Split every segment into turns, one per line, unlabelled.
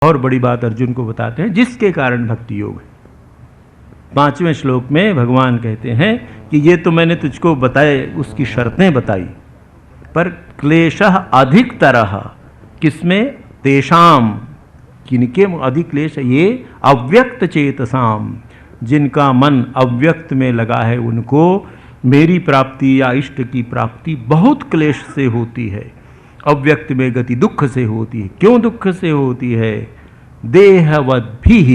और बड़ी बात अर्जुन को बताते हैं जिसके कारण भक्ति योग है। 5वें श्लोक में भगवान कहते हैं कि ये तो मैंने तुझको बताए, उसकी शर्तें बताई, पर क्लेशः अधिकतरः किसमें? तेषाम, किनके अधिक क्लेश? ये अव्यक्त चेतसाम, जिनका मन अव्यक्त में लगा है, उनको मेरी प्राप्ति या इष्ट की प्राप्ति बहुत क्लेश से होती है। अव्यक्त में गति दुख से होती है। क्यों दुख से होती है? देहवद्भिः,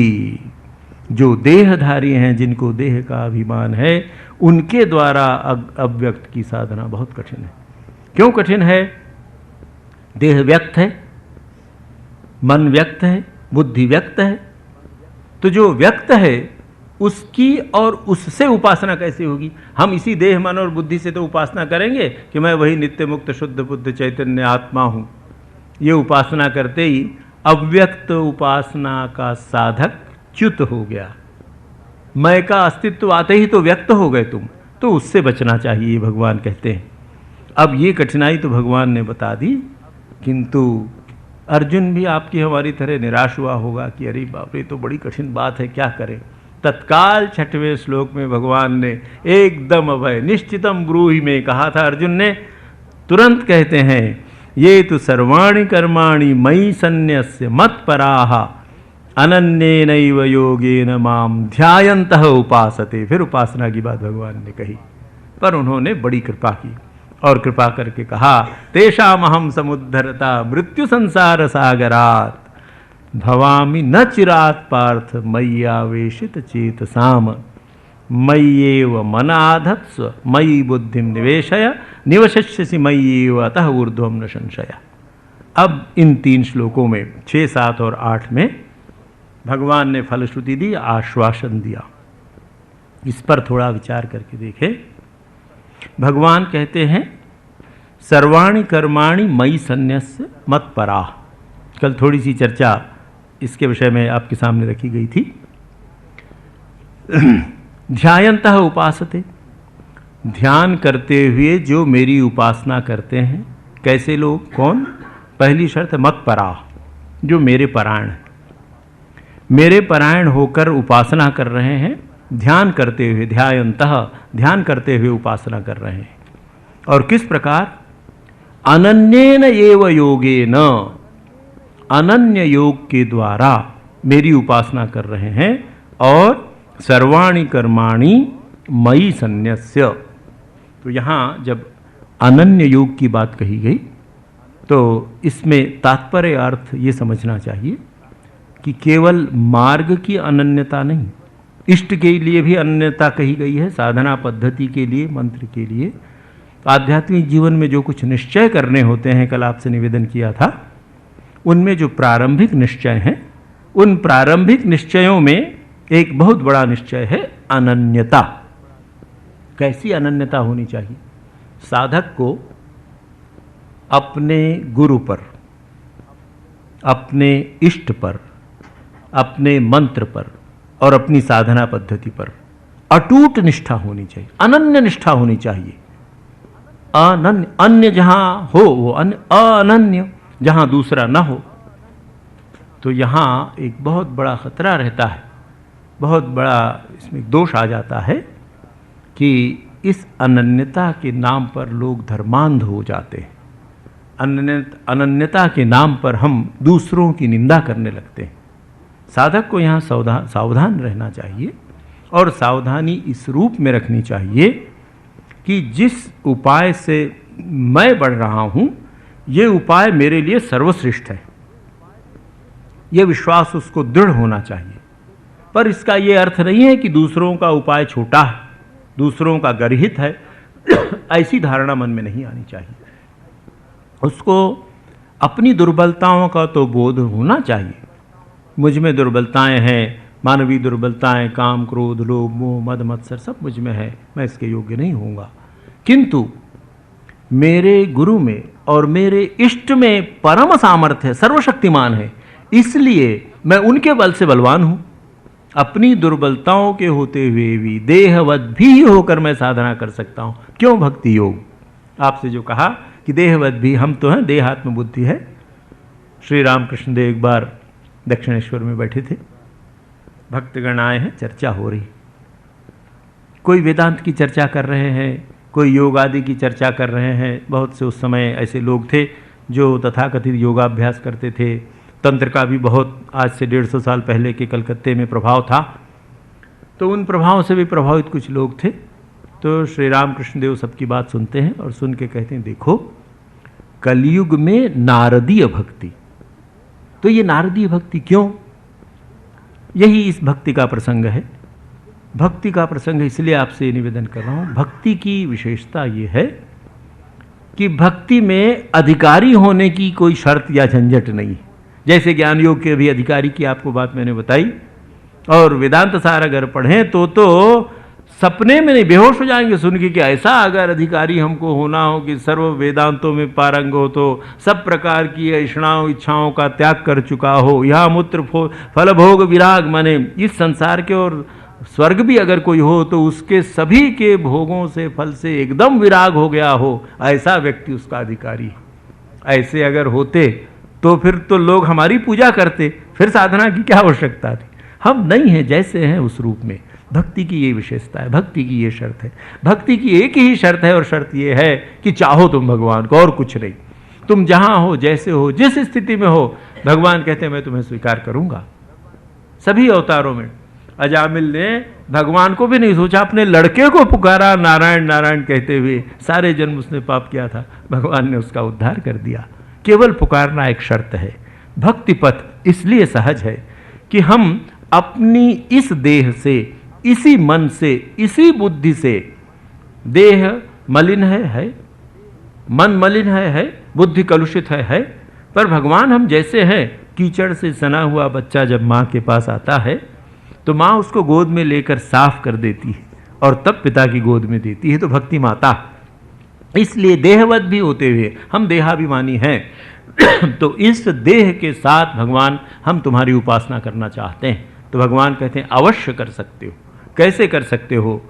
जो देहधारी हैं, जिनको देह का अभिमान है, उनके द्वारा अव्यक्त की साधना बहुत कठिन है। क्यों कठिन है? देह व्यक्त है, मन व्यक्त है, बुद्धि व्यक्त है। तो जो व्यक्त है उसकी और उससे उपासना कैसे होगी? हम इसी देह मन और बुद्धि से तो उपासना करेंगे कि मैं वही नित्य मुक्त शुद्ध बुद्ध चैतन्य आत्मा हूं। ये उपासना करते ही अव्यक्त उपासना का साधक च्युत हो गया। मैं का अस्तित्व आते ही तो व्यक्त हो गए तुम, तो उससे बचना चाहिए, भगवान कहते हैं। अब ये कठिनाई तो भगवान ने बता दी, किंतु अर्जुन भी आपकी हमारी तरह निराश हुआ होगा कि अरे बाप रे, तो बड़ी कठिन बात है, क्या करें। तत्काल 6वें श्लोक में भगवान ने एकदम अभय निश्चितम ब्रूहि में कहा था। अर्जुन ने तुरंत कहते हैं, ये तो सर्वाणि कर्माणि मयि सन्न्यस्य मत्पराः अनन्येनैव योगेन माम ध्यायन्तः उपासते। फिर उपासना की बात भगवान ने कही, पर उन्होंने बड़ी कृपा की और कृपा करके कहा, तेषामहं समुद्धरता मृत्यु संसार सागरात् भवामि न चिरात् पार्थ मय्यावेशित चेतसाम मय्येव मनाधत्स्व मयि बुद्धिं निवेशय निवशिष्यसि मय्येव अतः ऊर्ध्वं न संशय। अब इन 3 श्लोकों में 6, 7 और 8 में भगवान ने फलश्रुति दी, आश्वासन दिया। इस पर थोड़ा विचार करके देखें। भगवान कहते हैं सर्वाणि कर्माणि मयि सन्न्यस्य मत्पराः। कल थोड़ी सी चर्चा इसके विषय में आपके सामने रखी गई थी। ध्यायन्तः उपासते, ध्यान करते हुए जो मेरी उपासना करते हैं। कैसे लोग? कौन? पहली शर्त है मत्पराः, जो मेरे परायण हैं, मेरे परायण होकर उपासना कर रहे हैं, ध्यान करते हुए, ध्यायन्तः, ध्यान करते हुए उपासना कर रहे हैं। और किस प्रकार? अनन्येन एव योगेन, अनन्य योग के द्वारा मेरी उपासना कर रहे हैं। और सर्वाणि कर्माणि मयि सन्न्यस्य, तो यहाँ जब अनन्य योग की बात कही गई तो इसमें तात्पर्य अर्थ ये समझना चाहिए कि केवल मार्ग की अनन्यता नहीं, इष्ट के लिए भी अनन्यता कही गई है, साधना पद्धति के लिए, मंत्र के लिए। आध्यात्मिक जीवन में जो कुछ निश्चय करने होते हैं, कल आपसे निवेदन किया था, उनमें जो प्रारंभिक निश्चय हैं, उन प्रारंभिक निश्चयों में एक बहुत बड़ा निश्चय है अनन्यता। कैसी अनन्यता होनी चाहिए? साधक को अपने गुरु पर, अपने इष्ट पर, अपने मंत्र पर और अपनी साधना पद्धति पर अटूट निष्ठा होनी चाहिए, अनन्य निष्ठा होनी चाहिए। अनन्य, अन्य जहां हो वो अन्य, अनन्य जहां दूसरा ना हो। तो यहां एक बहुत बड़ा खतरा रहता है, बहुत बड़ा इसमें दोष आ जाता है कि इस अनन्यता के नाम पर लोग धर्मांध हो जाते हैं। अनन्यता के नाम पर हम दूसरों की निंदा करने लगते हैं। साधक को यहाँ सावधान रहना चाहिए, और सावधानी इस रूप में रखनी चाहिए कि जिस उपाय से मैं बढ़ रहा हूँ, ये उपाय मेरे लिए सर्वश्रेष्ठ है, ये विश्वास उसको दृढ़ होना चाहिए। पर इसका ये अर्थ नहीं है कि दूसरों का उपाय छोटा है, दूसरों का गर्हित है, ऐसी धारणा मन में नहीं आनी चाहिए। उसको अपनी दुर्बलताओं का तो बोध होना चाहिए। मुझ में दुर्बलताएं हैं, मानवीय दुर्बलताएं, काम क्रोध लोभ मोह मद मत्सर सब मुझ में है, मैं इसके योग्य नहीं होऊंगा। किंतु मेरे गुरु में और मेरे इष्ट में परम सामर्थ्य है, सर्वशक्तिमान है, इसलिए मैं उनके बल से बलवान हूं। अपनी दुर्बलताओं के होते हुए भी देहवत भी होकर मैं साधना कर सकता हूं। क्यों? भक्ति योग। आपसे जो कहा कि देहवत भी, हम तो हैं, देहात्म बुद्धि है। श्री रामकृष्ण देव एक बार दक्षिणेश्वर में बैठे थे, भक्तगण आए हैं, चर्चा हो रही, कोई वेदांत की चर्चा कर रहे हैं, कोई योग आदि की चर्चा कर रहे हैं। बहुत से उस समय ऐसे लोग थे जो तथाकथित योगाभ्यास करते थे। तंत्र का भी बहुत आज से 150 साल पहले के कलकत्ते में प्रभाव था, तो उन प्रभाव से भी प्रभावित कुछ लोग थे। तो श्री रामकृष्ण देव सबकी बात सुनते हैं और सुन के कहते हैं, देखो कलयुग में नारदीय भक्ति, तो ये नारदीय भक्ति क्यों? यही इस भक्ति का प्रसंग है। भक्ति का प्रसंग है, इसलिए आपसे निवेदन कर रहा हूं। भक्ति की विशेषता ये है कि भक्ति में अधिकारी होने की कोई शर्त या झंझट नहीं। जैसे ज्ञान योग के भी अधिकारी की आपको बात मैंने बताई, और वेदांत सार अगर पढ़ें तो सपने में नहीं बेहोश हो जाएंगे सुन के कि ऐसा अगर अधिकारी हमको होना हो कि सर्व वेदांतों में पारंग हो, तो सब प्रकार की ऐषणाओं इच्छाओं का त्याग कर चुका हो, यह मूत्र फल भोग विराग, माने इस संसार के और स्वर्ग भी अगर कोई हो तो उसके सभी के भोगों से फल से एकदम विराग हो गया हो, ऐसा व्यक्ति उसका अधिकारी है। ऐसे अगर होते तो फिर तो लोग हमारी पूजा करते, फिर साधना की क्या आवश्यकता थी। हम नहीं हैं, जैसे हैं उस रूप में। भक्ति की ये विशेषता है, भक्ति की ये शर्त है। भक्ति की एक ही शर्त है, और शर्त ये है कि चाहो तुम भगवान को, और कुछ नहीं। तुम जहां हो, जैसे हो, जिस स्थिति में हो, भगवान कहते हैं मैं तुम्हें स्वीकार करूंगा। सभी अवतारों में अजामिल ने भगवान को भी नहीं सोचा, अपने लड़के को पुकारा नारायण नारायण कहते हुए। सारे जन्म उसने पाप किया था, भगवान ने उसका उद्धार कर दिया। केवल पुकारना एक शर्त है। भक्ति पथ इसलिए सहज है कि हम अपनी इस देह से, इसी मन से, इसी बुद्धि से, देह मलिन है, मन मलिन है, बुद्धि कलुषित है, पर भगवान हम जैसे हैं। कीचड़ से सना हुआ बच्चा जब माँ के पास आता है तो माँ उसको गोद में लेकर साफ कर देती है और तब पिता की गोद में देती है, तो भक्ति माता। इसलिए देहवत भी होते हुए हम देहाभिमानी हैं। तो इस देह के साथ भगवान हम तुम्हारी उपासना करना चाहते हैं। तो भगवान कहते हैं अवश्य कर सकते हो। कैसे कर सकते हो?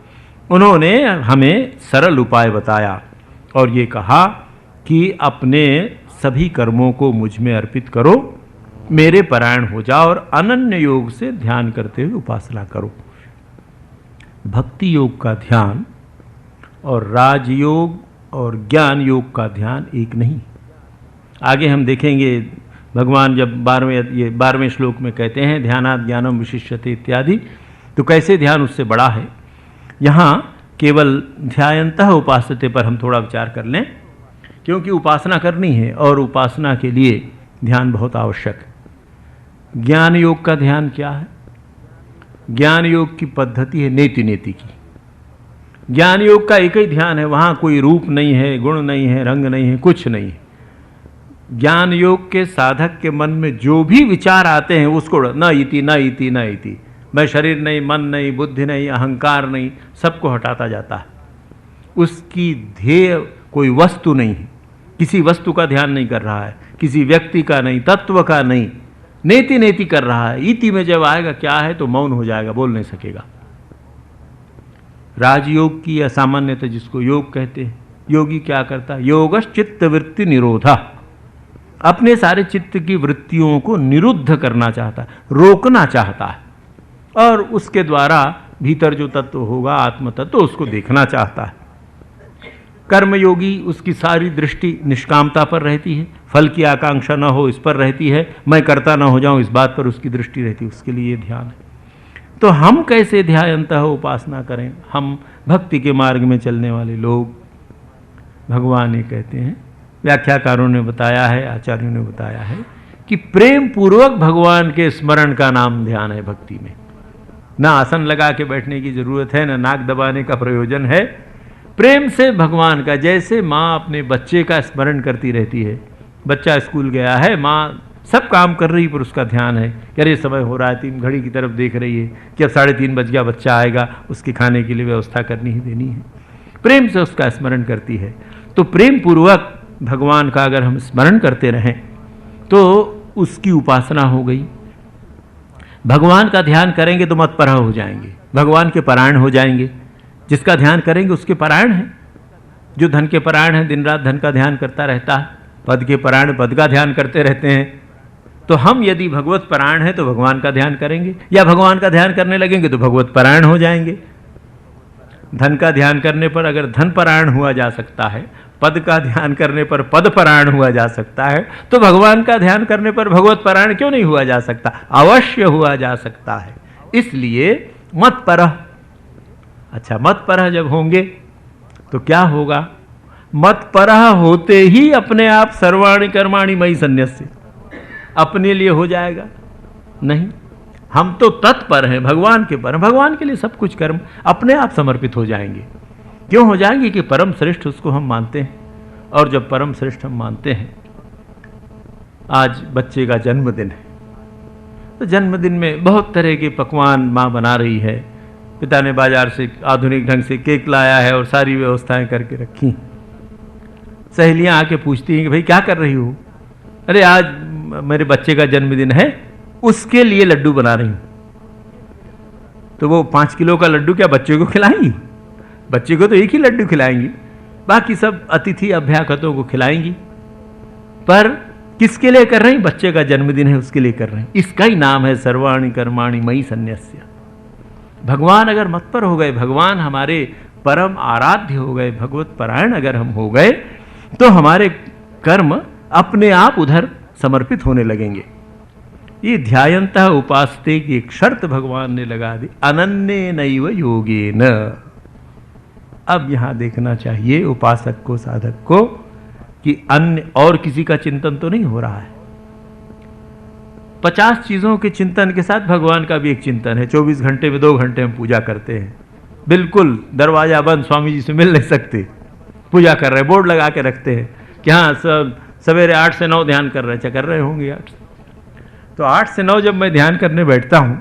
उन्होंने हमें सरल उपाय बताया और ये कहा कि अपने सभी कर्मों को मुझ में अर्पित करो, मेरे परायण हो जाओ और अनन्य योग से ध्यान करते हुए उपासना करो। भक्ति योग का ध्यान और राजयोग और ज्ञान योग का ध्यान एक नहीं। आगे हम देखेंगे भगवान जब 12वें श्लोक में कहते हैं ध्यानात् ज्ञानम विशिष्यते इत्यादि, तो कैसे ध्यान उससे बड़ा है। यहाँ केवल ध्यायन्तः उपासते पर हम थोड़ा विचार कर लें, क्योंकि उपासना करनी है और उपासना के लिए ध्यान बहुत आवश्यक है। ज्ञान योग का ध्यान क्या है? ज्ञान योग की पद्धति है नेति नेति की। ज्ञान योग का एक ही ध्यान है, वहाँ कोई रूप नहीं है, गुण नहीं है, रंग नहीं है, कुछ नहीं है। ज्ञान योग के साधक के मन में जो भी विचार आते हैं उसको न इति न इति न इति, मैं शरीर नहीं, मन नहीं, बुद्धि नहीं, अहंकार नहीं, सबको हटाता जाता है। उसकी ध्येय कोई वस्तु नहीं है, किसी वस्तु का ध्यान नहीं कर रहा है, किसी व्यक्ति का नहीं, तत्व का नहीं, नेति नेति कर रहा है। इति में जब आएगा क्या है तो मौन हो जाएगा, बोल नहीं सकेगा। राजयोग की असामान्यता जिसको योग कहते हैं, योगी क्या करता है? योगश्च चित्त वृत्ति निरोधा, अपने सारे चित्त की वृत्तियों को निरुद्ध करना चाहता है, रोकना चाहता है, और उसके द्वारा भीतर जो तत्व होगा आत्म तत्व उसको देखना चाहता है। कर्मयोगी उसकी सारी दृष्टि निष्कामता पर रहती है, फल की आकांक्षा न हो इस पर रहती है, मैं करता न हो जाऊं इस बात पर उसकी दृष्टि रहती है, उसके लिए ये ध्यान है। तो हम कैसे ध्यायन्तः उपासना करें? हम भक्ति के मार्ग में चलने वाले लोग, भगवान ये कहते हैं, व्याख्याकारों ने बताया है, आचार्यों ने बताया है कि प्रेम पूर्वक भगवान के स्मरण का नाम ध्यान है भक्ति में। ना आसन लगा के बैठने की जरूरत है, ना नाक दबाने का प्रयोजन है। प्रेम से भगवान का, जैसे माँ अपने बच्चे का स्मरण करती रहती है। बच्चा स्कूल गया है, माँ सब काम कर रही पर उसका ध्यान है कि अरे समय हो रहा है, 3 घड़ी की तरफ देख रही है कि अब 3:30 बज गया, बच्चा आएगा, उसके खाने के लिए व्यवस्था करनी ही देनी है। प्रेम से उसका स्मरण करती है। तो प्रेम पूर्वक भगवान का अगर हम स्मरण करते रहें तो उसकी उपासना हो गई। भगवान का ध्यान करेंगे तो मतपरह हो जाएंगे, भगवान के परायण हो जाएंगे। जिसका ध्यान करेंगे उसके परायण हैं। जो धन के परायण हैं, दिन रात धन का ध्यान करता रहता है। पद के परायण पद का ध्यान करते रहते हैं। तो हम यदि भगवत परायण हैं तो भगवान का ध्यान करेंगे, या भगवान का ध्यान करने लगेंगे तो भगवत परायण हो जाएंगे। धन का ध्यान करने पर अगर धन परायण हुआ जा सकता है, पद का ध्यान करने पर पद परायण हुआ जा सकता है, तो भगवान का ध्यान करने पर भगवत परायण क्यों नहीं हुआ जा सकता? अवश्य हुआ जा सकता है। इसलिए मत परह, अच्छा मत परह जब होंगे तो क्या होगा? मत परह होते ही अपने आप सर्वाणि कर्माणि मयि सन्न्यस्य, अपने लिए हो जाएगा? नहीं, हम तो तत्पर हैं, भगवान के पर, भगवान के लिए सब कुछ कर्म अपने आप समर्पित हो जाएंगे। क्यों हो जाएंगे? कि परम श्रेष्ठ उसको हम मानते हैं, और जब परम श्रेष्ठ हम मानते हैं, आज बच्चे का जन्मदिन है, तो जन्मदिन में बहुत तरह के पकवान माँ बना रही है, पिता ने बाजार से आधुनिक ढंग से केक लाया है और सारी व्यवस्थाएं करके रखी। सहेलियां आके पूछती हैं कि भाई क्या कर रही हो? अरे आज मेरे बच्चे का जन्मदिन है, उसके लिए लड्डू बना रही हूं। तो वो 5 किलो का लड्डू क्या बच्चे को खिलाएंगी? बच्चे को तो एक ही लड्डू खिलाएंगी, बाकी सब अतिथि अभ्यागतों को खिलाएंगी। पर किसके लिए कर रही? बच्चे का जन्मदिन है उसके लिए कर रहे हैं। इसका ही नाम है सर्वाणि कर्माणि मयि सन्न्यस्य। भगवान अगर मत पर हो गए, भगवान हमारे परम आराध्य हो गए, भगवत परायण अगर हम हो गए, तो हमारे कर्म अपने आप उधर समर्पित होने लगेंगे। ये ध्यायन्तः उपासते की एक शर्त भगवान ने लगा दी, अनन्य नैव योगेन। अब यहां देखना चाहिए उपासक को, साधक को, कि अन्य और किसी का चिंतन तो नहीं हो रहा है। 50 चीजों के चिंतन के साथ भगवान का भी एक चिंतन है। 24 घंटे में 2 घंटे हम पूजा करते हैं, बिल्कुल दरवाजा बंद, स्वामी जी से मिल नहीं सकते, पूजा कर रहे, बोर्ड लगा के रखते हैं कि हाँ सवेरे 8 से 9 ध्यान कर रहे, कर रहे होंगे 8 से। तो 8 से 9 जब मैं ध्यान करने बैठता हूं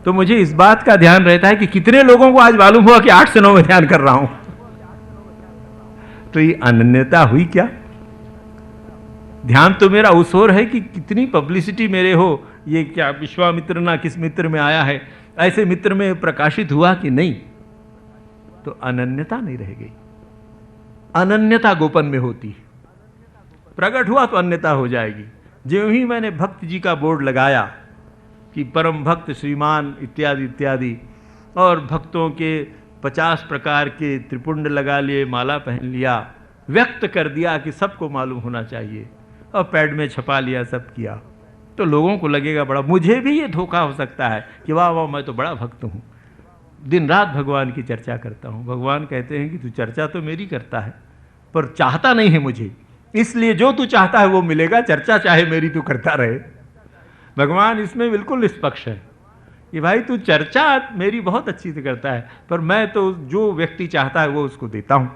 तो मुझे इस बात का ध्यान रहता है कि कितने लोगों को आज मालूम हुआ कि 8 से 9 में ध्यान कर रहा हूं। तो ये अनन्यता हुई क्या? ध्यान तो मेरा उस ओर है कि कितनी पब्लिसिटी मेरे हो, ये क्या विश्वामित्र ना किस मित्र में आया है, ऐसे मित्र में प्रकाशित हुआ कि नहीं, तो अनन्यता नहीं रह गई। अनन्यता गोपन में होती है, प्रकट हुआ तो अन्यता हो जाएगी। ज्यों ही मैंने भक्त जी का बोर्ड लगाया कि परम भक्त श्रीमान इत्यादि इत्यादि, और भक्तों के 50 प्रकार के त्रिपुंड लगा लिए, माला पहन लिया, व्यक्त कर दिया कि सबको मालूम होना चाहिए, और पैड में छपा लिया, सब किया, तो लोगों को लगेगा बड़ा, मुझे भी ये धोखा हो सकता है कि वाह वाह मैं तो बड़ा भक्त हूँ, दिन रात भगवान की चर्चा करता हूँ। भगवान कहते हैं कि तू चर्चा तो मेरी करता है पर चाहता नहीं है मुझे, इसलिए जो तू चाहता है वो मिलेगा, चर्चा चाहे मेरी तू करता रहे। भगवान इसमें बिल्कुल निष्पक्ष है कि भाई तू चर्चा मेरी बहुत अच्छी से करता है, पर मैं तो जो व्यक्ति चाहता है वो उसको देता हूँ।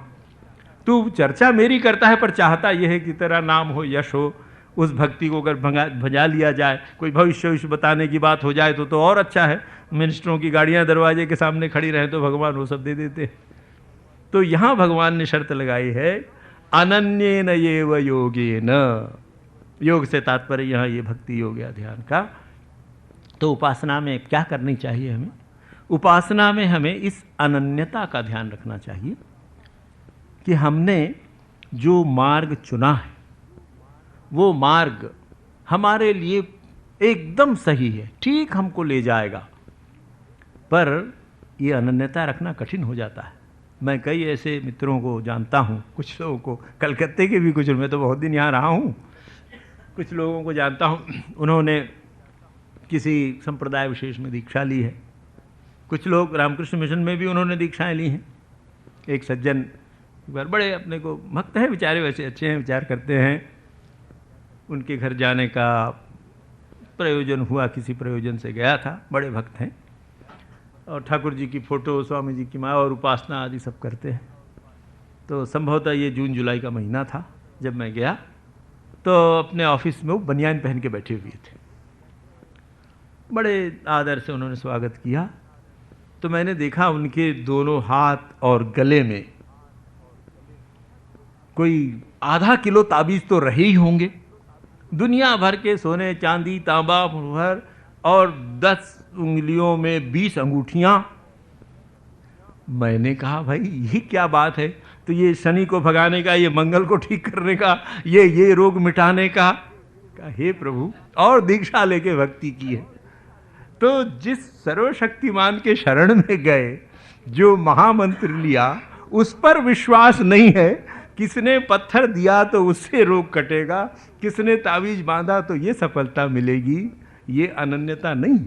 तू चर्चा मेरी करता है पर चाहता यह है कि तेरा नाम हो, यश हो, उस भक्ति को अगर भजा लिया जाए, कोई भविष्य बताने की बात हो जाए तो और अच्छा है। मिनिस्टरों की गाड़ियां दरवाजे के सामने खड़ी रहे तो भगवान वो सब दे देते। तो यहां भगवान ने शर्त लगाई है, अनन्येन एव योगेन। योग से तात्पर्य यहाँ ये भक्ति योग या ध्यान का। तो उपासना में क्या करनी चाहिए हमें? उपासना में हमें इस अनन्यता का ध्यान रखना चाहिए कि हमने जो मार्ग चुना है वो मार्ग हमारे लिए एकदम सही है, ठीक हमको ले जाएगा, पर ये अनन्यता रखना कठिन हो जाता है। मैं कई ऐसे मित्रों को जानता हूँ, कुछ लोगों को, कलकत्ते के भी कुछ, मैं तो बहुत दिन यहाँ रहा हूँ, कुछ लोगों को जानता हूँ, उन्होंने किसी संप्रदाय विशेष में दीक्षा ली है, कुछ लोग रामकृष्ण मिशन में भी उन्होंने दीक्षाएं ली हैं। एक सज्जन बड़े अपने को भक्त हैं बेचारे, वैसे अच्छे हैं, विचार करते हैं, उनके घर जाने का प्रयोजन हुआ, किसी प्रयोजन से गया था, बड़े भक्त हैं और ठाकुर जी की फ़ोटो, स्वामी जी की माँ और उपासना आदि सब करते हैं। तो संभवतः ये जून जुलाई का महीना था जब मैं गया, तो अपने ऑफिस में वो बनियान पहन के बैठे हुए थे, बड़े आदर से उन्होंने स्वागत किया। तो मैंने देखा उनके दोनों हाथ और गले में कोई आधा किलो ताबीज तो रहे ही होंगे, दुनिया भर के सोने चांदी तांबा भर, और 10 उंगलियों में 20 अंगूठियां। मैंने कहा भाई ये क्या बात है? तो ये शनि को भगाने का, ये मंगल को ठीक करने का, ये रोग मिटाने का। हे प्रभु, और दीक्षा लेके भक्ति की है। तो जिस सर्वशक्तिमान के शरण में गए, जो महामंत्र लिया, उस पर विश्वास नहीं है। किसने पत्थर दिया तो उससे रोग कटेगा, किसने तावीज बांधा तो ये सफलता मिलेगी, ये अनन्यता नहीं।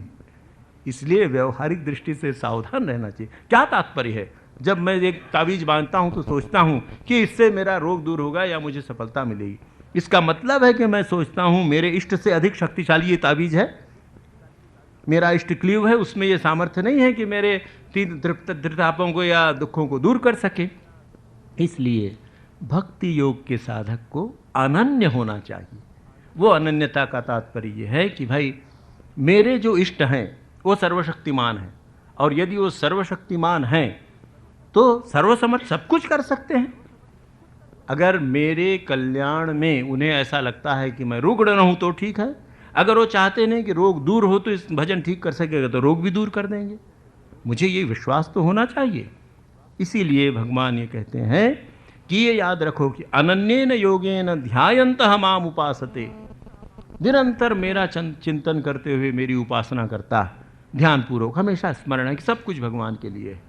इसलिए व्यवहारिक दृष्टि से सावधान रहना चाहिए। क्या तात्पर्य है? जब मैं एक तावीज बांधता हूं तो सोचता हूं कि इससे मेरा रोग दूर होगा या मुझे सफलता मिलेगी। इसका मतलब है कि मैं सोचता हूं मेरे इष्ट से अधिक शक्तिशाली ये तावीज है, मेरा इष्ट क्लीव है, उसमें ये सामर्थ्य नहीं है कि मेरे तीन त्रितापों को या दुखों को दूर कर सके। इसलिए भक्ति योग के साधक को अनन्य होना चाहिए। वो अनन्यता का तात्पर्य ये है कि भाई मेरे जो इष्ट हैं वो सर्वशक्तिमान हैं, और यदि वो सर्वशक्तिमान हैं तो सर्वसमर्थ सब कुछ कर सकते हैं। अगर मेरे कल्याण में उन्हें ऐसा लगता है कि मैं रुग्ण रहूं तो ठीक है, अगर वो चाहते नहीं कि रोग दूर हो तो इस भजन ठीक कर सकेगा तो रोग भी दूर कर देंगे। मुझे ये विश्वास तो होना चाहिए। इसीलिए भगवान ये कहते हैं कि ये याद रखो कि अनन्येन योगेन ध्यायन्तः माम उपासते, निरंतर मेरा चिंतन करते हुए मेरी उपासना करता, ध्यानपूर्वक हमेशा स्मरण है कि सब कुछ भगवान के लिए है।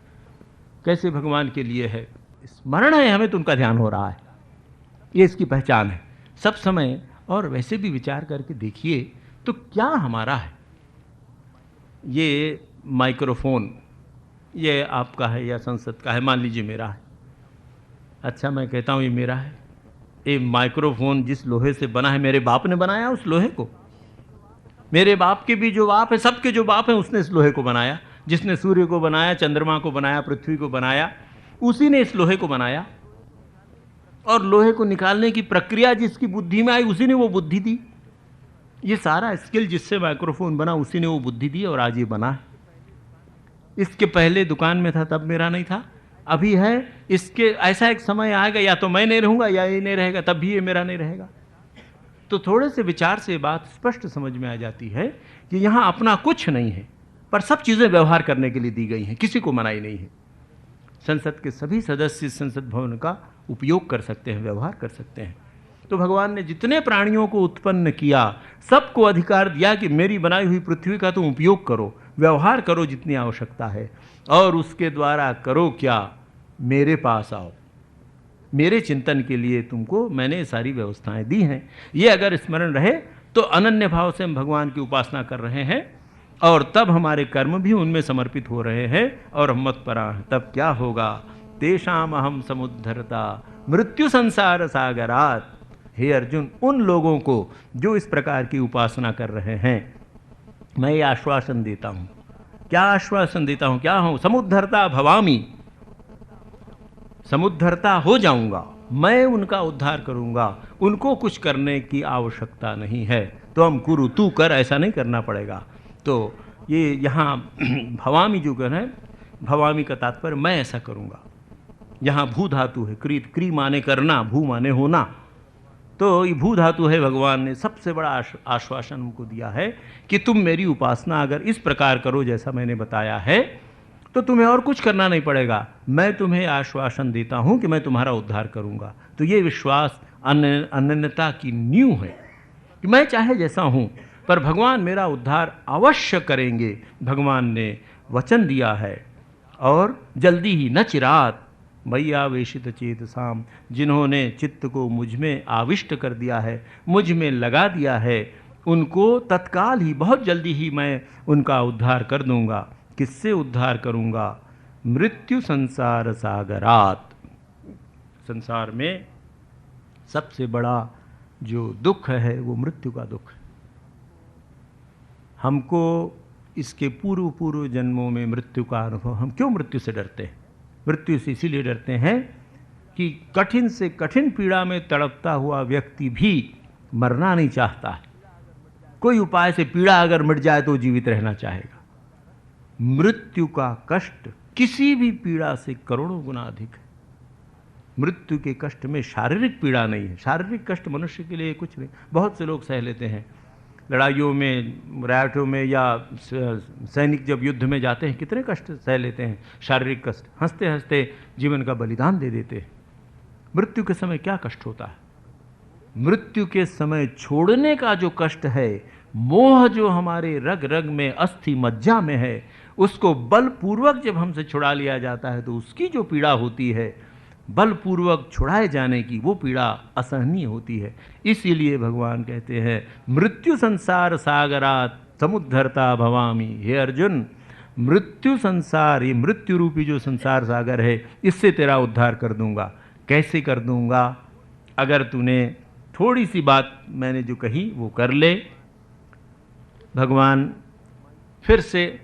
कैसे भगवान के लिए है? स्मरण है हमें तो उनका ध्यान हो रहा है, ये इसकी पहचान है सब समय। और वैसे भी विचार करके देखिए तो क्या हमारा है? ये माइक्रोफोन ये आपका है या संसद का है? मान लीजिए मेरा है। अच्छा, मैं कहता हूँ ये मेरा है। ये माइक्रोफोन जिस लोहे से बना है, मेरे बाप ने बनाया उस लोहे को। मेरे बाप के भी जो बाप है, सबके जो बाप हैं, उसने इस लोहे को बनाया। जिसने सूर्य को बनाया, चंद्रमा को बनाया, पृथ्वी को बनाया, उसी ने इस लोहे को बनाया। और लोहे को निकालने की प्रक्रिया जिसकी बुद्धि में आई, उसी ने वो बुद्धि दी। ये सारा स्किल जिससे माइक्रोफोन बना, उसी ने वो बुद्धि दी और आज ये बना है। इसके पहले दुकान में था तब मेरा नहीं था, अभी है। इसके ऐसा एक समय आएगा या तो मैं नहीं रहूँगा या ये नहीं रहेगा, तब भी ये मेरा नहीं रहेगा। तो थोड़े से विचार से बात स्पष्ट समझ में आ जाती है कि यहाँ अपना कुछ नहीं है, पर सब चीज़ें व्यवहार करने के लिए दी गई हैं, किसी को मनाही नहीं है। संसद के सभी सदस्य संसद भवन का उपयोग कर सकते हैं, व्यवहार कर सकते हैं। तो भगवान ने जितने प्राणियों को उत्पन्न किया, सबको अधिकार दिया कि मेरी बनाई हुई पृथ्वी का तुम उपयोग करो, व्यवहार करो जितनी आवश्यकता है, और उसके द्वारा करो क्या? मेरे पास आओ, मेरे चिंतन के लिए तुमको मैंने सारी व्यवस्थाएं दी हैं। ये अगर स्मरण रहे तो अनन्य भाव से हम भगवान की उपासना कर रहे हैं, और तब हमारे कर्म भी उनमें समर्पित हो रहे हैं और हम मतपरा हैं। तब क्या होगा? तेषाम अहम समुद्धरता मृत्यु संसार सागरात। हे अर्जुन, उन लोगों को जो इस प्रकार की उपासना कर रहे हैं, मैं ये आश्वासन देता हूँ। क्या आश्वासन देता हूँ? क्या हूँ? समुद्धरता भवामी, समुद्धरता हो जाऊंगा, मैं उनका उद्धार करूंगा। उनको कुछ करने की आवश्यकता नहीं है। तो हम कुरु, तू कर, ऐसा नहीं करना पड़ेगा। तो ये यहाँ भवामी जो कर है, भवामी का तात्पर्य मैं ऐसा करूंगा। यहाँ भू धातु है, क्री माने करना, भू माने होना। तो ये भू धातु है। भगवान ने सबसे बड़ा आश्वासन हमको दिया है कि तुम मेरी उपासना अगर इस प्रकार करो जैसा मैंने बताया है, तो तुम्हें और कुछ करना नहीं पड़ेगा। मैं तुम्हें आश्वासन देता हूं कि मैं तुम्हारा उद्धार करूंगा। तो ये विश्वास अनन्यता की नींव है कि मैं चाहे जैसा हूं, पर भगवान मेरा उद्धार अवश्य करेंगे। भगवान ने वचन दिया है, और जल्दी ही, न चिरात मयि आवेशित चेतसाम, जिन्होंने चित्त को मुझ में आविष्ट कर दिया है, मुझ में लगा दिया है, उनको तत्काल ही, बहुत जल्दी ही मैं उनका उद्धार कर दूंगा। किससे उद्धार करूंगा? मृत्यु संसार सागरात। संसार में सबसे बड़ा जो दुख है वो मृत्यु का दुख है। हमको इसके पूर्व जन्मों में मृत्यु का अनुभव, हम क्यों मृत्यु से डरते हैं? मृत्यु से इसीलिए डरते हैं कि कठिन से कठिन पीड़ा में तड़पता हुआ व्यक्ति भी मरना नहीं चाहता है। कोई उपाय से पीड़ा अगर मिट जाए तो जीवित रहना चाहेगा। मृत्यु का कष्ट किसी भी पीड़ा से करोड़ों गुना अधिक है। मृत्यु के कष्ट में शारीरिक पीड़ा नहीं है। शारीरिक कष्ट मनुष्य के लिए कुछ नहीं, बहुत से लोग सह लेते हैं। लड़ाइयों में, रायटों में, या सैनिक जब युद्ध में जाते हैं कितने कष्ट सह लेते हैं, शारीरिक कष्ट। हंसते हंसते जीवन का बलिदान दे देते हैं। मृत्यु के समय क्या कष्ट होता है? मृत्यु के समय छोड़ने का जो कष्ट है, मोह जो हमारे रग रग में, अस्थि मज्जा में है, उसको बलपूर्वक जब हमसे छुड़ा लिया जाता है तो उसकी जो पीड़ा होती है, बलपूर्वक छुड़ाए जाने की, वो पीड़ा असहनीय होती है। इसीलिए भगवान कहते हैं मृत्यु संसार सागरात समुद्धरता भवामी। हे अर्जुन, मृत्यु संसार, ये मृत्यु रूपी जो संसार सागर है, इससे तेरा उद्धार कर दूंगा। कैसे कर दूंगा? अगर तूने थोड़ी सी बात मैंने जो कही वो कर ले। भगवान फिर से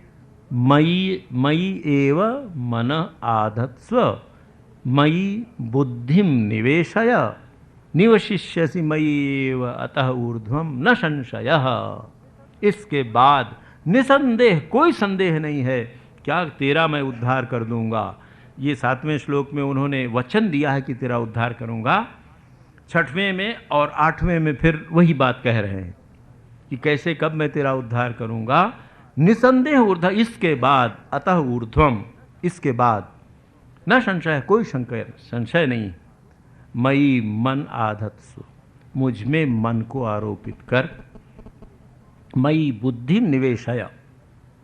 मयि एव मन आधत्स्व मयि बुद्धिम निवेशय निवशिष्यसि मयि एव अतः ऊर्ध्वम न संशयः। इसके बाद निसंदेह, कोई संदेह नहीं है, क्या तेरा मैं उद्धार कर दूंगा। ये 7वें श्लोक में उन्होंने वचन दिया है कि तेरा उद्धार करूंगा। 6वें में और 8वें में फिर वही बात कह रहे हैं कि कैसे, कब मैं तेरा उद्धार करूंगा। निसंदेह ऊर्ध्व, इसके बाद, अतः ऊर्ध्वम, इसके बाद, न संशय, कोई संशय नहीं। मयि मन आधत्सु, मुझ में मन को आरोपित कर। मयि बुद्धि निवेशय,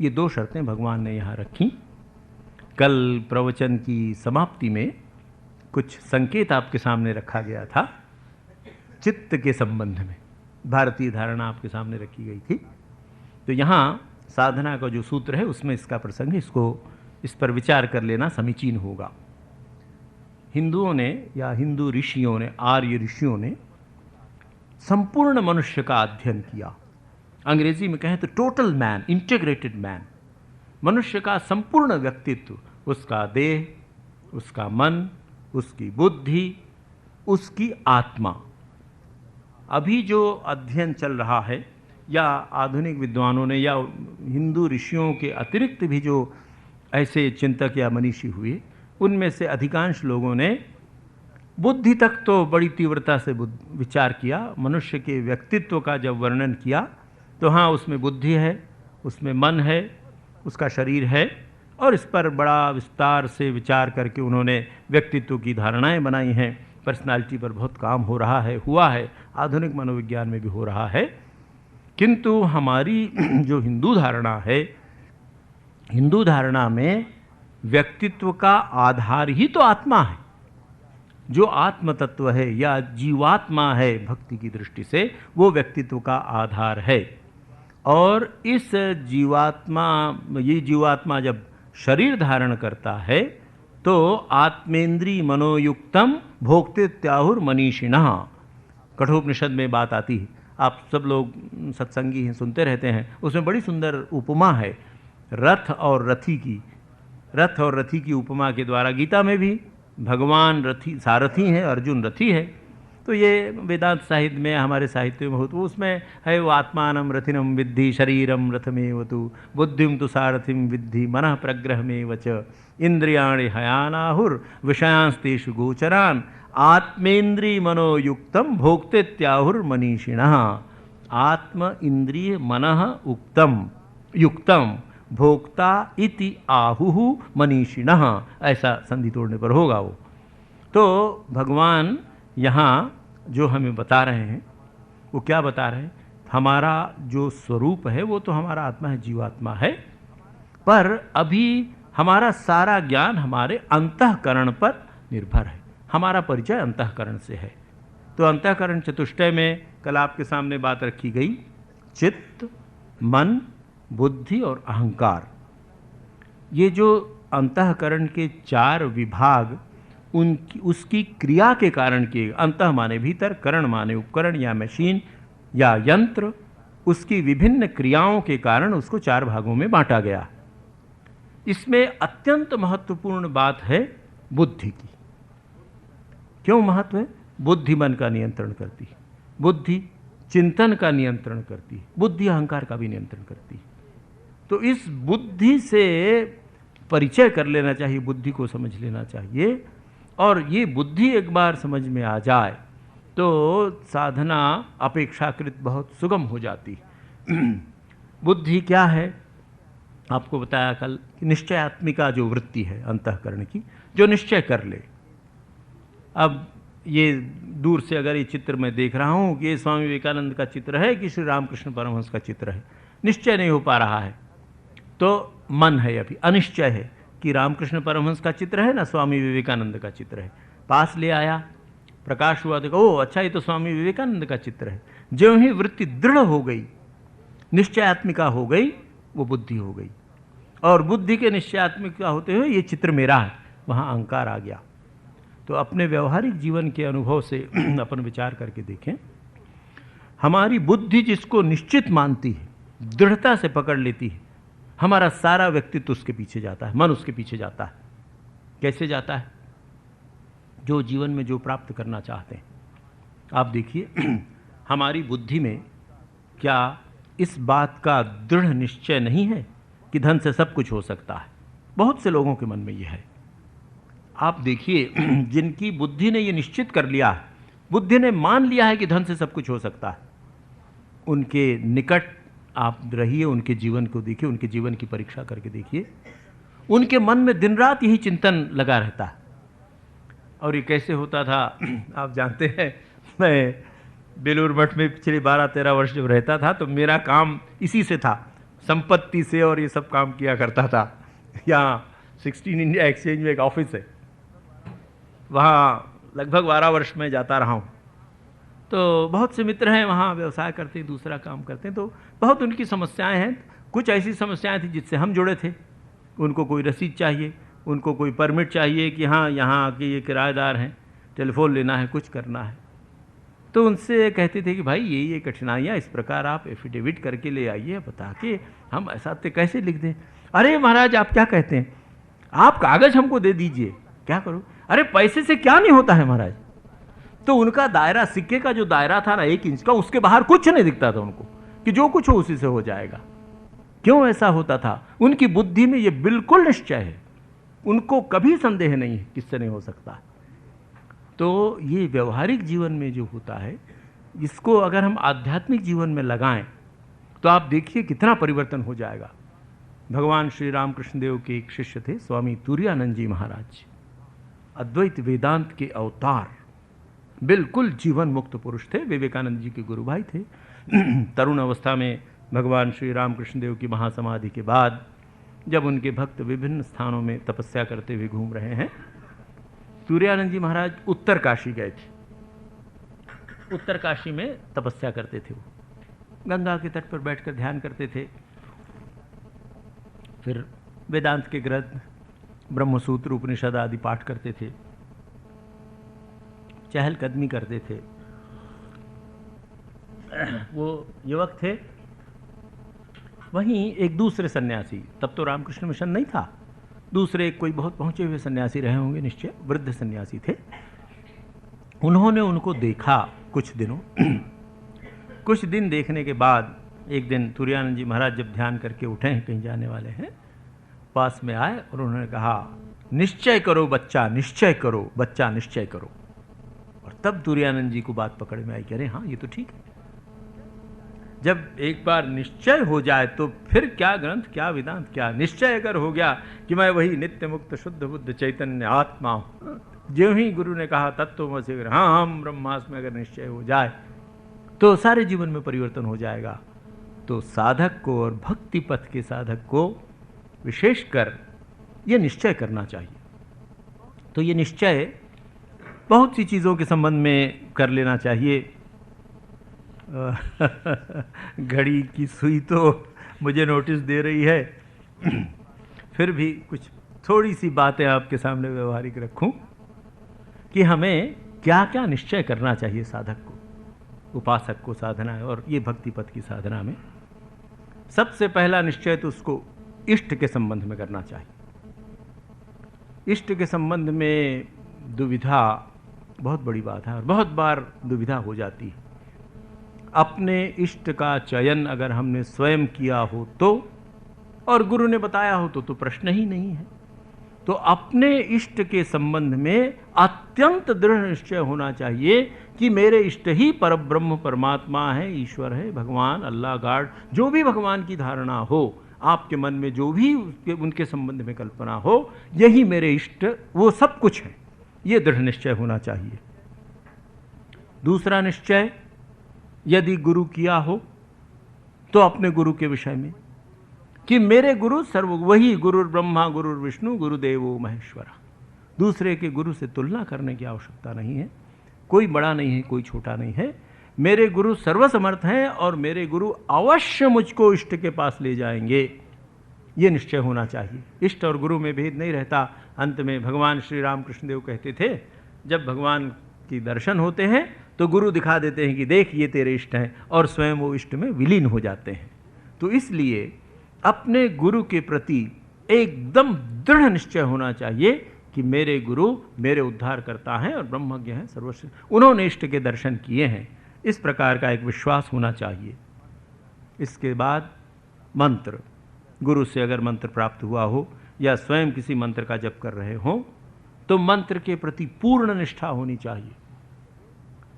ये 2 शर्तें भगवान ने यहाँ रखी। कल प्रवचन की समाप्ति में कुछ संकेत आपके सामने रखा गया था चित्त के संबंध में, भारतीय धारणा आपके सामने रखी गई थी। तो यहाँ साधना का जो सूत्र है उसमें इसका प्रसंग है, इस पर विचार कर लेना समीचीन होगा। हिंदुओं ने या हिंदू ऋषियों ने, आर्य ऋषियों ने संपूर्ण मनुष्य का अध्ययन किया। अंग्रेजी में कहें तो टोटल मैन, इंटीग्रेटेड मैन, मनुष्य का संपूर्ण व्यक्तित्व, उसका देह, उसका मन, उसकी बुद्धि, उसकी आत्मा। अभी जो अध्ययन चल रहा है, या आधुनिक विद्वानों ने या हिंदू ऋषियों के अतिरिक्त भी जो ऐसे चिंतक या मनीषी हुए, उनमें से अधिकांश लोगों ने बुद्धि तक तो बड़ी तीव्रता से विचार किया। मनुष्य के व्यक्तित्व का जब वर्णन किया तो हाँ, उसमें बुद्धि है, उसमें मन है, उसका शरीर है, और इस पर बड़ा विस्तार से विचार करके उन्होंने व्यक्तित्व की धारणाएं बनाई हैं। पर्सनालिटी पर बहुत काम हो रहा है, हुआ है, आधुनिक मनोविज्ञान में भी हो रहा है। किंतु हमारी जो हिंदू धारणा है, हिंदू धारणा में व्यक्तित्व का आधार ही तो आत्मा है। जो आत्म तत्व है या जीवात्मा है भक्ति की दृष्टि से, वो व्यक्तित्व का आधार है। और इस जीवात्मा, ये जीवात्मा जब शरीर धारण करता है तो आत्मेंद्री मनोयुक्तम भोक्तेत्याहुर मनीषिणः, कठोपनिषद में बात आती है। आप सब लोग सत्संगी हैं, सुनते रहते हैं। उसमें बड़ी सुंदर उपमा है रथ और रथी की। रथ और रथी की उपमा के द्वारा गीता में भी भगवान रथी, सारथी हैं, अर्जुन रथी है। तो ये वेदांत साहित्य में, हमारे साहित्य में बहुत, वो उसमें है वो आत्मानं रथिनं विद्धि शरीरं रथमेव तु बुद्धिं तु सारथिं विद्धि मनः प्रग्रहमेव च इंद्रियाणि हयानाहुर विषयांस्तेषु गोचरान् आत्मेन्द्रिय मनोयुक्तम भोक्तेत्याहुर मनीषिणः। आत्म इंद्रिय मनः उक्तम युक्तम भोक्ता इति आहुहु मनीषिणः, ऐसा संधि तोड़ने पर होगा वो। तो भगवान यहाँ जो हमें बता रहे हैं वो क्या बता रहे हैं? हमारा जो स्वरूप है वो तो हमारा आत्मा है, जीवात्मा है, पर अभी हमारा सारा ज्ञान हमारे अंतःकरण पर निर्भर है। हमारा परिचय अंतःकरण से है। तो अंतःकरण चतुष्टय में कल आपके सामने बात रखी गई, चित्त, मन, बुद्धि और अहंकार। ये जो अंतःकरण के 4 विभाग, उनकी उसकी क्रिया के कारण के, अंतः माने भीतर, करण माने उपकरण या मशीन या यंत्र, उसकी विभिन्न क्रियाओं के कारण उसको 4 भागों में बांटा गया। इसमें अत्यंत महत्वपूर्ण बात है बुद्धि की। क्यों महत्व है? बुद्धि मन का नियंत्रण करती है, बुद्धि चिंतन का नियंत्रण करती है, बुद्धि अहंकार का भी नियंत्रण करती है। तो इस बुद्धि से परिचय कर लेना चाहिए, बुद्धि को समझ लेना चाहिए। और ये बुद्धि एक बार समझ में आ जाए तो साधना अपेक्षाकृत बहुत सुगम हो जाती है। बुद्धि क्या है? आपको बताया कल कि निश्चयात्मिका जो वृत्ति है अंतःकरण की, जो निश्चय कर ले। अब ये दूर से अगर ये चित्र मैं देख रहा हूँ कि ये स्वामी विवेकानंद का चित्र है कि श्री रामकृष्ण परमहंस का चित्र है, निश्चय नहीं हो पा रहा है। तो मन है, अभी अनिश्चय है कि रामकृष्ण परमहंस का चित्र है ना स्वामी विवेकानंद का चित्र है। पास ले आया, प्रकाश हुआ, देखो ओह अच्छा ये तो स्वामी विवेकानंद का चित्र है। ज्यों ही वृत्ति दृढ़ हो गई, निश्चयात्मिका हो गई, वो बुद्धि हो गई, और बुद्धि के निश्चयात्मिका होते हुए ये चित्र मेरा है, वहाँ अहंकार आ गया। तो अपने व्यवहारिक जीवन के अनुभव से अपन विचार करके देखें, हमारी बुद्धि जिसको निश्चित मानती है, दृढ़ता से पकड़ लेती है, हमारा सारा व्यक्तित्व उसके पीछे जाता है, मन उसके पीछे जाता है। कैसे जाता है? जो जीवन में जो प्राप्त करना चाहते हैं। आप देखिए हमारी बुद्धि में क्या इस बात का दृढ़ निश्चय नहीं है कि धन से सब कुछ हो सकता है? बहुत से लोगों के मन में यह है। आप देखिए जिनकी बुद्धि ने ये निश्चित कर लिया है, बुद्धि ने मान लिया है कि धन से सब कुछ हो सकता है, उनके निकट आप रहिए, उनके जीवन को देखिए, उनके जीवन की परीक्षा करके देखिए, उनके मन में दिन रात यही चिंतन लगा रहता है। और ये कैसे होता था आप जानते हैं, मैं बेलूर मठ में पिछले 12-13 वर्ष जब रहता था तो मेरा काम इसी से था, संपत्ति से, और ये सब काम किया करता था। यहाँ 16 इंडिया एक्सचेंज में एक ऑफिस है, वहाँ लगभग 12 वर्ष में जाता रहा हूँ। तो बहुत से मित्र हैं वहाँ, व्यवसाय करते हैं, दूसरा काम करते हैं, तो बहुत उनकी समस्याएं हैं। कुछ ऐसी समस्याएं थी जिससे हम जुड़े थे। उनको कोई रसीद चाहिए, उनको कोई परमिट चाहिए कि हाँ यहाँ आके ये किराएदार हैं, टेलीफोन लेना है, कुछ करना है। तो उनसे कहते थे कि भाई ये कठिनाइयाँ, इस प्रकार आप एफिडेविट करके ले आइए, बता के हम ऐसा तो कैसे लिख दें। अरे महाराज आप क्या कहते हैं, आप कागज़ हमको दे दीजिए, क्या करो? अरे पैसे से क्या नहीं होता है महाराज। तो उनका दायरा, सिक्के का जो दायरा था ना 1 इंच का, उसके बाहर कुछ नहीं दिखता था उनको, कि जो कुछ हो उसी से हो जाएगा। क्यों ऐसा होता था? उनकी बुद्धि में ये बिल्कुल निश्चय है, उनको कभी संदेह नहीं है किससे नहीं हो सकता। तो ये व्यवहारिक जीवन में जो होता है, इसको अगर हम आध्यात्मिक जीवन में लगाएं तो आप देखिए कितना परिवर्तन हो जाएगा। भगवान श्री रामकृष्ण देव के एक शिष्य थे स्वामी तुरानंद जी महाराज, अद्वैत वेदांत के अवतार, बिल्कुल जीवन मुक्त पुरुष थे, विवेकानंद जी के गुरु भाई थे। तरुण अवस्था में भगवान श्री रामकृष्ण देव की महासमाधि के बाद जब उनके भक्त विभिन्न स्थानों में तपस्या करते हुए घूम रहे हैं, तुरानंद जी महाराज उत्तर काशी गए थे। उत्तर काशी में तपस्या करते थे, वो गंगा के तट पर बैठकर ध्यान करते थे, फिर वेदांत के ग्रंथ ब्रह्मसूत्र उपनिषद आदि पाठ करते थे, चहलकदमी करते थे। वो युवक थे। वहीं एक दूसरे सन्यासी, तब तो रामकृष्ण मिशन नहीं था, दूसरे कोई बहुत पहुंचे हुए सन्यासी रहे होंगे निश्चय, वृद्ध सन्यासी थे। उन्होंने उनको देखा कुछ दिनों कुछ दिन देखने के बाद एक दिन तुरानंद जी महाराज जब ध्यान करके उठे हैं, कहीं जाने वाले हैं, पास में आए और उन्होंने कहा, निश्चय करो बच्चा, निश्चय करो बच्चा, निश्चय करो। और तब तुरानंद जी को बात पकड़ में आई कि अरे हाँ ये तो ठीक है, जब एक बार निश्चय हो जाए तो फिर क्या ग्रंथ, क्या वेदांत, क्या निश्चय अगर हो गया कि मैं वही नित्य मुक्त शुद्ध बुद्ध चैतन्य आत्मा हूँ, जो ही गुरु ने कहा तत्वमसि, अगर हाँ हम ब्रह्मास्मि अगर निश्चय हो जाए तो सारे जीवन में परिवर्तन हो जाएगा। तो साधक को और भक्ति पथ के साधक को विशेषकर ये निश्चय करना चाहिए। तो ये निश्चय बहुत सी चीज़ों के संबंध में कर लेना चाहिए। घड़ी की सुई तो मुझे नोटिस दे रही है, फिर भी कुछ थोड़ी सी बातें आपके सामने व्यवहारिक रखूं कि हमें क्या क्या निश्चय करना चाहिए साधक को, उपासक को साधना है और ये भक्ति पथ की साधना में। सबसे पहला निश्चय तो उसको इष्ट के संबंध में करना चाहिए। इष्ट के संबंध में दुविधा बहुत बड़ी बात है और बहुत बार दुविधा हो जाती है। अपने इष्ट का चयन अगर हमने स्वयं किया हो तो, और गुरु ने बताया हो तो प्रश्न ही नहीं है। तो अपने इष्ट के संबंध में अत्यंत दृढ़ निश्चय होना चाहिए कि मेरे इष्ट ही परब्रह्म परमात्मा है, ईश्वर है, भगवान, अल्लाह, गॉड, जो भी भगवान की धारणा हो, आपके मन में जो भी उनके संबंध में कल्पना हो, यही मेरे इष्ट, वो सब कुछ है, ये दृढ़ निश्चय होना चाहिए। दूसरा निश्चय यदि गुरु किया हो तो अपने गुरु के विषय में कि मेरे गुरु सर्व वही गुरु ब्रह्मा गुरु विष्णु गुरुदेवो महेश्वरा। दूसरे के गुरु से तुलना करने की आवश्यकता नहीं है। कोई बड़ा नहीं है, कोई छोटा नहीं है। मेरे गुरु सर्वसमर्थ हैं और मेरे गुरु अवश्य मुझको इष्ट के पास ले जाएंगे। ये निश्चय होना चाहिए। इष्ट और गुरु में भेद नहीं रहता। अंत में भगवान श्री राम कृष्णदेव कहते थे, जब भगवान की दर्शन होते हैं तो गुरु दिखा देते हैं कि देख ये तेरे इष्ट हैं, और स्वयं वो इष्ट में विलीन हो जाते हैं। तो इसलिए अपने गुरु के प्रति एकदम दृढ़ निश्चय होना चाहिए कि मेरे गुरु मेरे उद्धार करता है और ब्रह्मज्ञ हैं, सर्वश्रेष्ठ, उन्होंने इष्ट के दर्शन किए हैं। इस प्रकार का एक विश्वास होना चाहिए। इसके बाद मंत्र, गुरु से अगर मंत्र प्राप्त हुआ हो या स्वयं किसी मंत्र का जप कर रहे हों तो मंत्र के प्रति पूर्ण निष्ठा होनी चाहिए।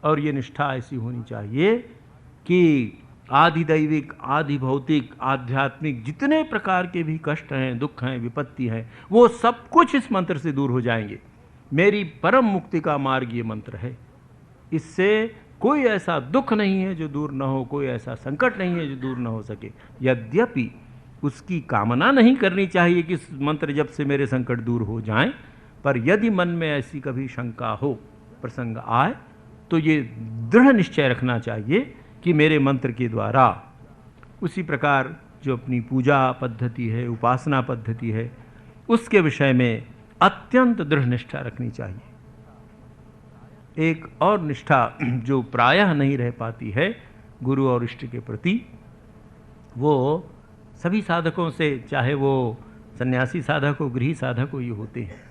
और ये निष्ठा ऐसी होनी चाहिए कि आधिदैविक, आधि भौतिक, आध्यात्मिक जितने प्रकार के भी कष्ट हैं, दुख हैं, विपत्ति हैं, वो सब कुछ इस मंत्र से दूर हो जाएंगे। मेरी परम मुक्ति का मार्ग ये मंत्र है। इससे कोई ऐसा दुख नहीं है जो दूर न हो, कोई ऐसा संकट नहीं है जो दूर न हो सके। यद्यपि उसकी कामना नहीं करनी चाहिए कि इस मंत्र जप से मेरे संकट दूर हो जाएं, पर यदि मन में ऐसी कभी शंका हो, प्रसंग आए, तो ये दृढ़ निश्चय रखना चाहिए कि मेरे मंत्र के द्वारा, उसी प्रकार जो अपनी पूजा पद्धति है, उपासना पद्धति है, उसके विषय में अत्यंत दृढ़ निष्ठा रखनी चाहिए। एक और निष्ठा जो प्रायः नहीं रह पाती है गुरु और इष्ट के प्रति, वो सभी साधकों से, चाहे वो सन्यासी साधक हो, गृही साधक हो, ये होते हैं।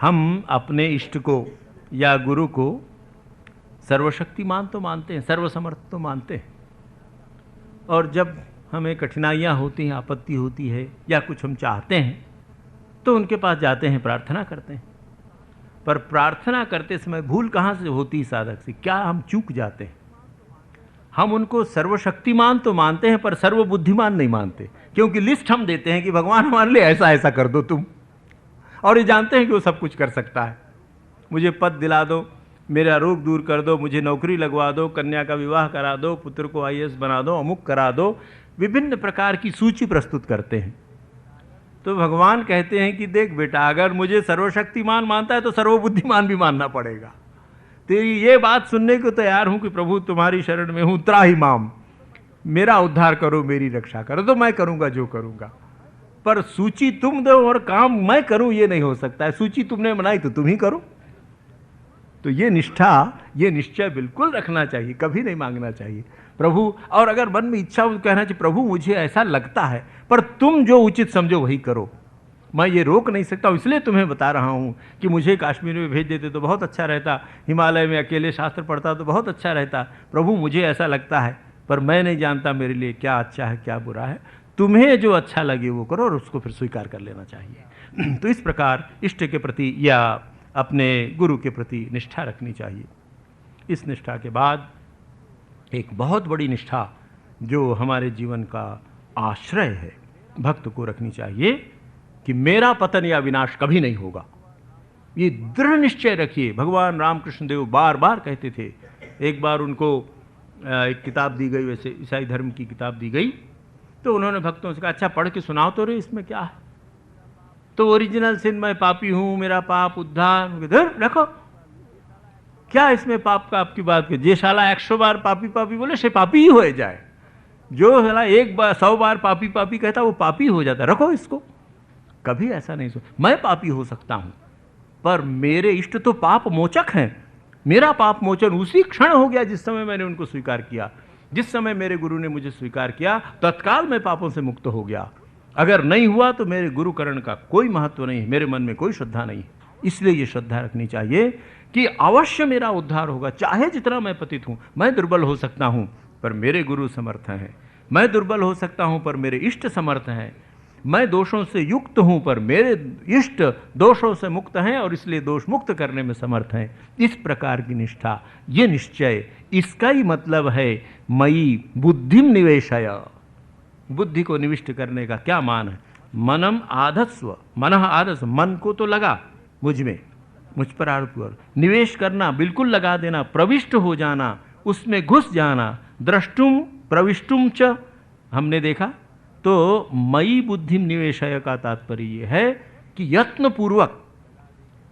हम अपने इष्ट को या गुरु को सर्वशक्तिमान तो मानते हैं, सर्वसमर्थ तो मानते हैं, और जब हमें कठिनाइयाँ होती हैं, आपत्ति होती है या कुछ हम चाहते हैं तो उनके पास जाते हैं, प्रार्थना करते हैं। पर प्रार्थना करते समय भूल कहाँ से होती है साधक से? क्या हम चूक जाते हैं? हम उनको सर्वशक्तिमान तो मानते हैं पर सर्वबुद्धिमान नहीं मानते, क्योंकि लिस्ट हम देते हैं कि भगवान हमारे लिए ऐसा ऐसा कर दो तुम, और ये जानते हैं कि वो सब कुछ कर सकता है। मुझे पद दिला दो, मेरा रोग दूर कर दो, मुझे नौकरी लगवा दो, कन्या का विवाह करा दो, पुत्र को IAS बना दो, अमुक करा दो, विभिन्न प्रकार की सूची प्रस्तुत करते हैं। तो भगवान कहते हैं कि देख बेटा, अगर मुझे सर्वशक्तिमान मानता है तो सर्वबुद्धिमान भी मानना पड़ेगा। तेरी ये बात सुनने को तैयार हूं कि प्रभु तुम्हारी शरण में हूं, त्राहि माम, मेरा उद्धार करो, मेरी रक्षा करो, तो मैं करूंगा जो करूंगा। पर सूची तुम दो और काम मैं करूं, ये नहीं हो सकता है। सूची तुमने बनाई तो तुम ही करो। तो ये निष्ठा, ये निश्चय बिल्कुल रखना चाहिए, कभी नहीं मांगना चाहिए प्रभु। और अगर मन में इच्छा हो तो कहना चाहिए प्रभु मुझे ऐसा लगता है, पर तुम जो उचित समझो वही करो, मैं ये रोक नहीं सकता हूँ। इसलिए तुम्हें बता रहा हूँ कि मुझे कश्मीर में भेज देते तो बहुत अच्छा रहता, हिमालय में अकेले शास्त्र पढ़ता तो बहुत अच्छा रहता। प्रभु मुझे ऐसा लगता है, पर मैं नहीं जानता मेरे लिए क्या अच्छा है क्या बुरा है। तुम्हें जो अच्छा लगे वो करो और उसको फिर स्वीकार कर लेना चाहिए। तो इस प्रकार इष्ट के प्रति या अपने गुरु के प्रति निष्ठा रखनी चाहिए। इस निष्ठा के बाद एक बहुत बड़ी निष्ठा जो हमारे जीवन का आश्रय है, भक्त को रखनी चाहिए कि मेरा पतन या विनाश कभी नहीं होगा। ये दृढ़ निश्चय रखिए। भगवान रामकृष्ण देव बार बार कहते थे। एक बार उनको एक किताब दी गई, वैसे ईसाई धर्म की किताब दी गई, तो उन्होंने भक्तों से कहा अच्छा पढ़ के सुनाओ तो रे, इसमें क्या है? तो ओरिजिनल सिन, मैं पापी हूँ, मेरा पाप उद्धार, रखो क्या इसमें पाप का आपकी बात की? जे शाला 100 बार पापी पापी बोले से पापी ही हो जाए, जो शाला 1 बार 100 बार पापी पापी कहता वो पापी हो जाता। रखो इसको। कभी ऐसा नहीं सोच मैं पापी हो सकता हूं, पर मेरे इष्ट तो पाप मोचक हैं। मेरा पाप मोचन उसी क्षण हो गया जिस समय मैंने उनको स्वीकार किया। जिस समय मेरे गुरु ने मुझे स्वीकार किया तत्काल मैं पापों से मुक्त हो गया। अगर नहीं हुआ तो मेरे गुरुकरण का कोई महत्व नहीं है, मेरे मन में कोई श्रद्धा नहीं है। इसलिए ये श्रद्धा रखनी चाहिए कि अवश्य मेरा उद्धार होगा, चाहे जितना मैं पतित हूं। मैं दुर्बल हो सकता हूं पर मेरे गुरु समर्थ हैं, मैं दुर्बल हो सकता हूं पर मेरे इष्ट समर्थ हैं, मैं दोषों से युक्त हूं पर मेरे इष्ट दोषों से मुक्त हैं और इसलिए दोष मुक्त करने में समर्थ हैं। इस प्रकार की निष्ठा, ये निश्चय, इसका ही मतलब है मयि बुद्धिम निवेशय। बुद्धि को निविष्ट करने का क्या मान है? मनम आधस्व, मनः आधस्व, मन को तो लगा मुझ में, मुझ पर आरोप कर, निवेश करना, बिल्कुल लगा देना, प्रविष्ट हो जाना, उसमें घुस जाना, द्रष्टुम प्रविष्टुम च, हमने देखा। तो मई बुद्धि निवेशय का तात्पर्य ये है कि यत्न पूर्वक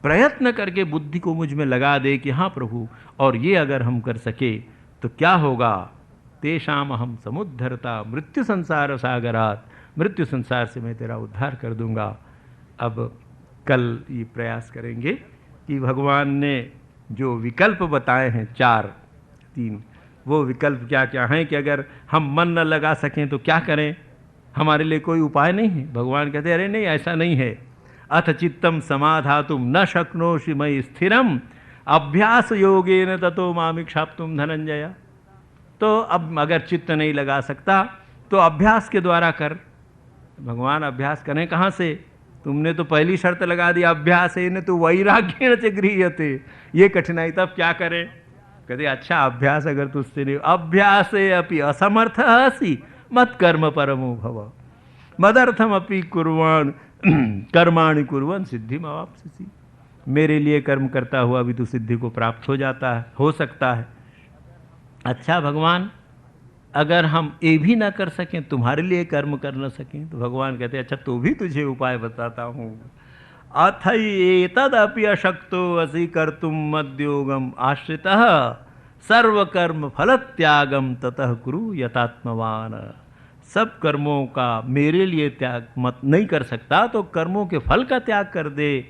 प्रयत्न करके बुद्धि को मुझ में लगा दे कि हाँ प्रभु, और ये अगर हम कर सके तो क्या होगा, तेषाम हम समुद्धरता मृत्यु संसार सागरात, मृत्यु संसार से मैं तेरा उद्धार कर दूंगा। अब कल ये प्रयास करेंगे कि भगवान ने जो विकल्प बताए हैं 3, वो विकल्प क्या क्या हैं, कि अगर हम मन न लगा सकें तो क्या करें, हमारे लिए कोई उपाय नहीं है। भगवान कहते अरे नहीं, ऐसा नहीं है। अथ चित्तम समाधातुम न शक्नोषि मयि स्थिरम अभ्यास योगेन ततो मामिक्षाप्तुम धनंजय। तो अब अगर चित्त नहीं लगा सकता तो अभ्यास के द्वारा कर। भगवान अभ्यास करें कहाँ से, तुमने तो पहली शर्त लगा दी, अभ्यास है न तो वैराग्येण च गृह्यते, ये कठिनाई, तब क्या करें। कहते अच्छा अभ्यास अगर तुझसे नहीं, अभ्यासे अपि असमर्थ असि मत कर्म परमो भव मदर्थम अपि कुर्वाण कर्माणि कुर्वन् सिद्धि मवाप्स्यसि। मेरे लिए कर्म करता हुआ भी तू सिद्धि को प्राप्त हो जाता है, हो सकता है। अच्छा भगवान, अगर हम ये भी ना कर सकें, तुम्हारे लिए कर्म कर न सकें, तो भगवान कहते अच्छा तो भी तुझे उपाय बताता हूँ। अथैतदपि अशक्तो असि कर्तुम मद्योगम आश्रितः सर्वकर्म फलत्यागम ततः कुरु यतात्मवान। सब कर्मों का मेरे लिए त्याग मत नहीं कर सकता तो कर्मों के फल का त्याग कर दे,